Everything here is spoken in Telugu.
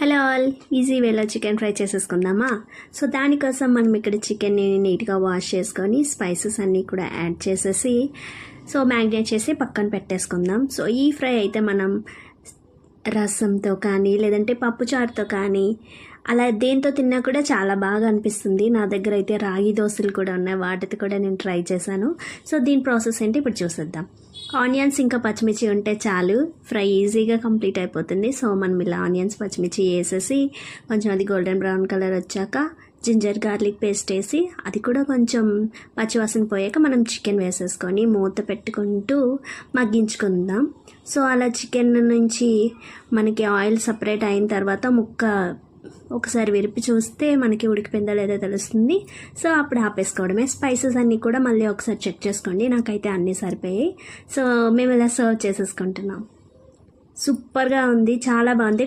హలో ఆల్, ఈజీ వేలో చికెన్ ఫ్రై చేసేసుకుందామా. సో దానికోసం మనం ఇక్కడ చికెన్ని నీట్గా వాష్ చేసుకొని స్పైసెస్ అన్నీ కూడా యాడ్ చేసేసి మ్యాగ్నేట్ చేసి పక్కన పెట్టేసుకుందాం. సో ఈ ఫ్రై అయితే మనం రసంతో కానీ లేదంటే పప్పుచారుతో కానీ అలా దేంతో తిన్నా కూడా చాలా బాగా అనిపిస్తుంది. నా దగ్గర అయితే రాగి దోశలు కూడా ఉన్నాయి, వాటితో కూడా నేను ట్రై చేశాను. సో దీని ప్రాసెస్ ఏంటి ఇప్పుడు చూసేద్దాం. ఆనియన్స్ ఇంకా పచ్చిమిర్చి ఉంటే చాలు, ఫ్రై ఈజీగా కంప్లీట్ అయిపోతుంది. సో మనం ఇలా ఆనియన్స్ పచ్చిమిర్చి వేసేసి కొంచెం అది గోల్డెన్ బ్రౌన్ కలర్ వచ్చాక జింజర్ గార్లిక్ పేస్ట్ వేసి అది కూడా కొంచెం పచ్చివాసన పోయాక మనం చికెన్ వేసేసుకొని మూత పెట్టుకుంటూ మగ్గించుకుందాం. సో అలా చికెన్ నుంచి మనకి ఆయిల్ సపరేట్ అయిన తర్వాత ముక్క ఒకసారి విరిపి చూస్తే మనకి ఉడికిపోయిందా లేదో తెలుస్తుంది. సో అప్పుడు ఆపేసుకోవడమే. స్పైసెస్ అన్నీ కూడా మళ్ళీ ఒకసారి చెక్ చేసుకోండి. నాకైతే అన్నీ సరిపోయాయి. సో మేము ఇలా సర్వ్ చేసేసుకుంటున్నాం. సూపర్గా ఉంది, చాలా బాగుంది.